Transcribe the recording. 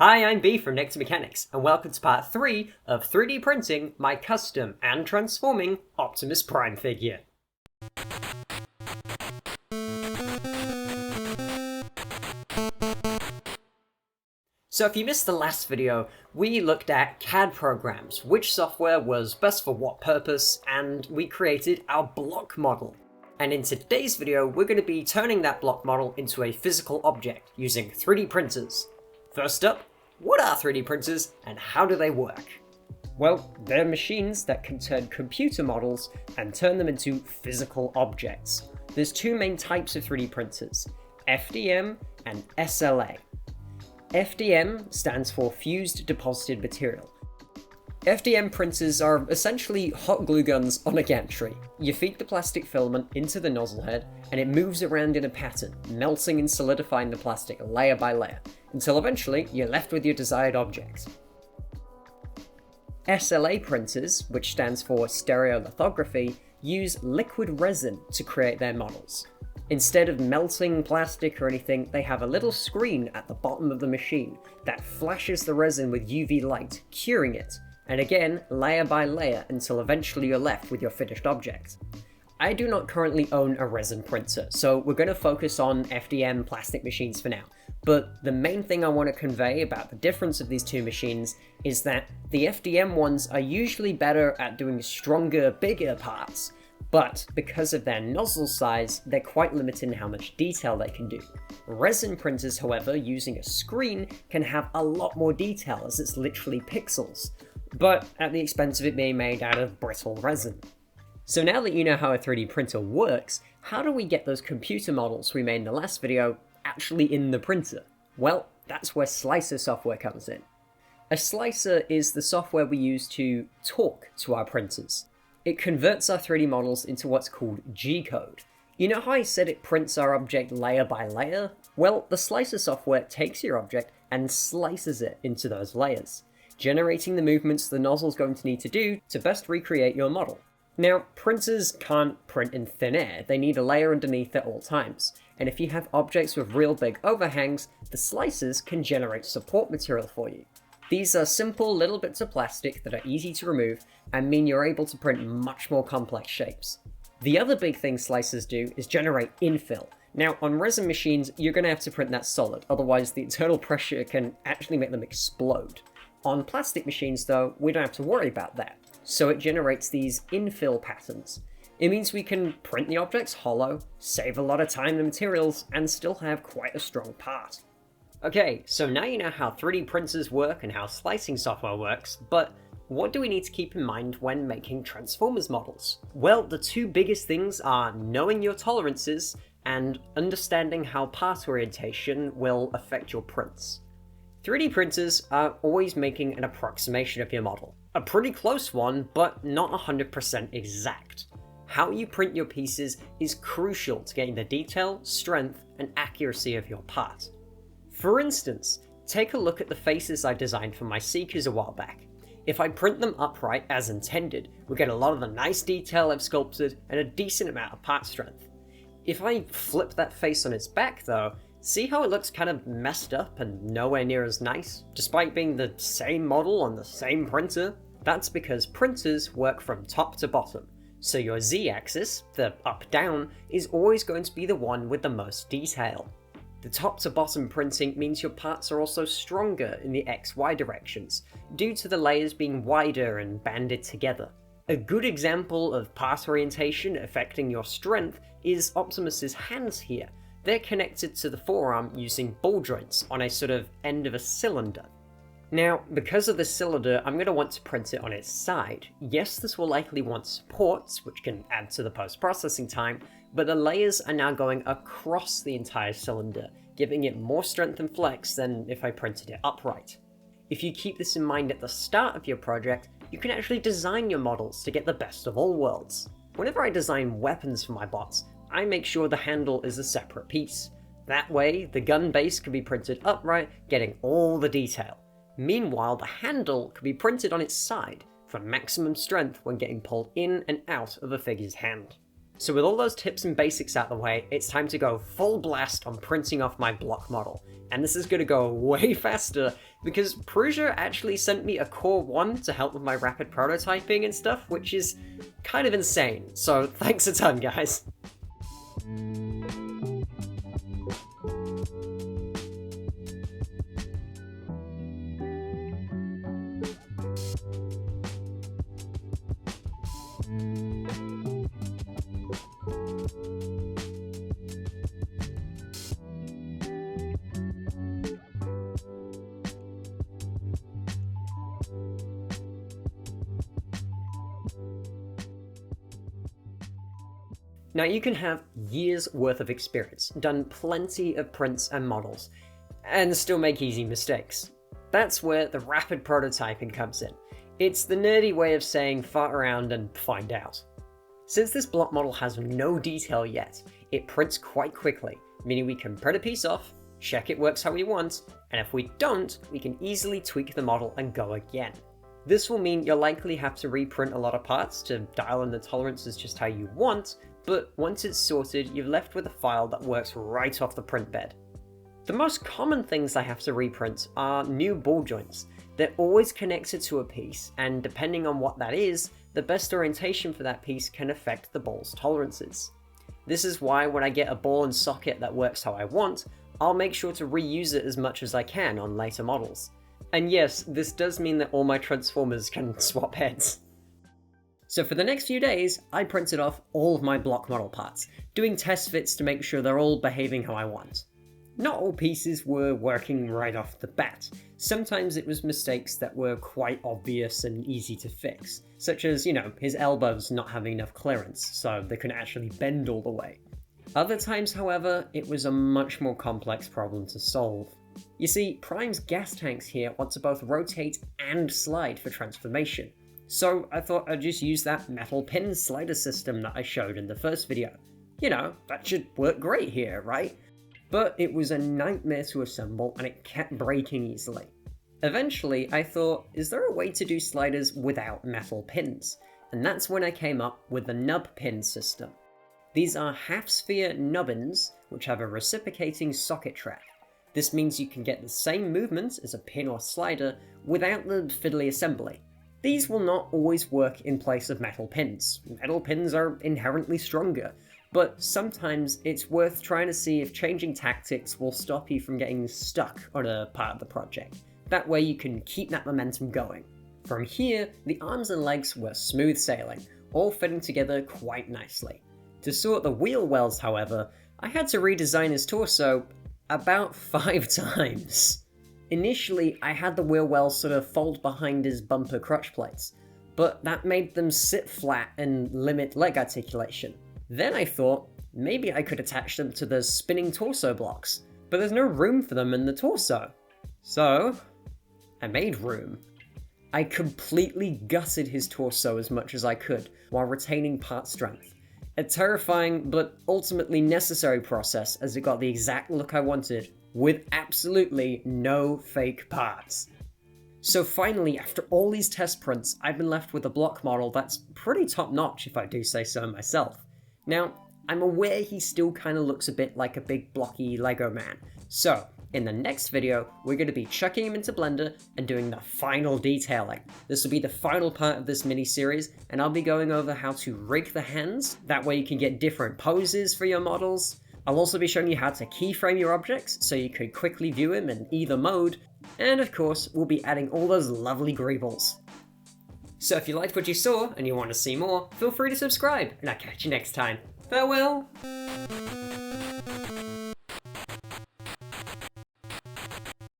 Hi, I'm B from Nectar Mechanics, and welcome to part 3 of 3D printing my custom and transforming Optimus Prime figure. So if you missed the last video, we looked at CAD programs, which software was best for what purpose, and we created our block model. And in today's video, we're going to be turning that block model into a physical object using 3D printers. First up, what are 3D printers and how do they work? Well, they're machines that can turn computer models and turn them into physical objects. There's two main types of 3D printers, FDM and SLA. FDM stands for Fused Deposited Material. FDM printers are essentially hot glue guns on a gantry. You feed the plastic filament into the nozzle head and it moves around in a pattern, melting and solidifying the plastic layer by layer, until eventually you're left with your desired object. SLA printers, which stands for stereolithography, use liquid resin to create their models. Instead of melting plastic or anything, they have a little screen at the bottom of the machine that flashes the resin with UV light, curing it, and again, layer by layer until eventually you're left with your finished object. I do not currently own a resin printer, so we're going to focus on FDM plastic machines for now. But the main thing I want to convey about the difference of these two machines is that the FDM ones are usually better at doing stronger, bigger parts, but because of their nozzle size, they're quite limited in how much detail they can do. Resin printers, however, using a screen, can have a lot more detail as it's literally pixels, but at the expense of it being made out of brittle resin. So now that you know how a 3D printer works, how do we get those computer models we made in the last video actually in the printer? Well, that's where slicer software comes in. A slicer is the software we use to talk to our printers. It converts our 3D models into what's called G-code. You know how I said it prints our object layer by layer? Well, the slicer software takes your object and slices it into those layers, generating the movements the nozzle's going to need to do to best recreate your model. Now, printers can't print in thin air, they need a layer underneath at all times, and if you have objects with real big overhangs, the slicers can generate support material for you. These are simple little bits of plastic that are easy to remove and mean you're able to print much more complex shapes. The other big thing slicers do is generate infill. Now, on resin machines, you're going to have to print that solid, otherwise the internal pressure can actually make them explode. On plastic machines though, we don't have to worry about that, so it generates these infill patterns. It means we can print the objects hollow, save a lot of time and materials, and still have quite a strong part. Okay, so now you know how 3D printers work and how slicing software works, but what do we need to keep in mind when making Transformers models? Well, the two biggest things are knowing your tolerances and understanding how part orientation will affect your prints. 3D printers are always making an approximation of your model. A pretty close one, but not 100% exact. How you print your pieces is crucial to getting the detail, strength, and accuracy of your part. For instance, take a look at the faces I designed for my Seekers a while back. If I print them upright as intended, we get a lot of the nice detail I've sculpted and a decent amount of part strength. If I flip that face on its back though, see how it looks kind of messed up and nowhere near as nice, despite being the same model on the same printer? That's because printers work from top to bottom, so your Z-axis, the up-down, is always going to be the one with the most detail. The top to bottom printing means your parts are also stronger in the XY directions, due to the layers being wider and banded together. A good example of part orientation affecting your strength is Optimus's hands here. They're connected to the forearm using ball joints on a sort of end of a cylinder. Now, because of the cylinder, I'm going to want to print it on its side. Yes, this will likely want supports, which can add to the post-processing time, but the layers are now going across the entire cylinder, giving it more strength and flex than if I printed it upright. If you keep this in mind at the start of your project, you can actually design your models to get the best of all worlds. Whenever I design weapons for my bots, I make sure the handle is a separate piece. That way, the gun base can be printed upright, getting all the detail. Meanwhile, the handle can be printed on its side for maximum strength when getting pulled in and out of a figure's hand. So with all those tips and basics out of the way, it's time to go full blast on printing off my block model. And this is going to go way faster because Prusa actually sent me a Core 1 to help with my rapid prototyping and stuff, which is kind of insane. So thanks a ton, guys. Now you can have years worth of experience, done plenty of prints and models, and still make easy mistakes. That's where the rapid prototyping comes in. It's the nerdy way of saying fart around and find out. Since this block model has no detail yet, it prints quite quickly, meaning we can print a piece off, check it works how we want, and if we don't, we can easily tweak the model and go again. This will mean you'll likely have to reprint a lot of parts to dial in the tolerances just how you want, but once it's sorted, you're left with a file that works right off the print bed. The most common things I have to reprint are new ball joints. They're always connected to a piece, and depending on what that is, the best orientation for that piece can affect the ball's tolerances. This is why when I get a ball and socket that works how I want, I'll make sure to reuse it as much as I can on later models. And yes, this does mean that all my transformers can swap heads. So for the next few days, I printed off all of my block model parts, doing test fits to make sure they're all behaving how I want. Not all pieces were working right off the bat. Sometimes it was mistakes that were quite obvious and easy to fix, such as, his elbows not having enough clearance, so they couldn't actually bend all the way. Other times, however, it was a much more complex problem to solve. You see, Prime's gas tanks here want to both rotate and slide for transformation. So I thought I'd just use that metal pin slider system that I showed in the first video. That should work great here, right? But it was a nightmare to assemble and it kept breaking easily. Eventually I thought, is there a way to do sliders without metal pins? And that's when I came up with the nub pin system. These are half-sphere nubbins which have a reciprocating socket track. This means you can get the same movement as a pin or slider without the fiddly assembly. These will not always work in place of metal pins. Metal pins are inherently stronger, but sometimes it's worth trying to see if changing tactics will stop you from getting stuck on a part of the project. That way you can keep that momentum going. From here, the arms and legs were smooth sailing, all fitting together quite nicely. To sort the wheel wells, however, I had to redesign his torso about 5 times. Initially, I had the wheel wells sort of fold behind his bumper crutch plates, but that made them sit flat and limit leg articulation. Then I thought, maybe I could attach them to the spinning torso blocks, but there's no room for them in the torso. So, I made room. I completely gutted his torso as much as I could, while retaining part strength. A terrifying, but ultimately necessary process as it got the exact look I wanted, with absolutely no fake parts. So finally, after all these test prints, I've been left with a block model that's pretty top-notch if I do say so myself. Now, I'm aware he still kind of looks a bit like a big blocky Lego man, so in the next video, we're going to be chucking him into Blender and doing the final detailing. This will be the final part of this mini-series, and I'll be going over how to rig the hands, that way you can get different poses for your models. I'll also be showing you how to keyframe your objects, so you could quickly view him in either mode, and of course, we'll be adding all those lovely greebles. So if you liked what you saw, and you want to see more, feel free to subscribe, and I'll catch you next time. Farewell!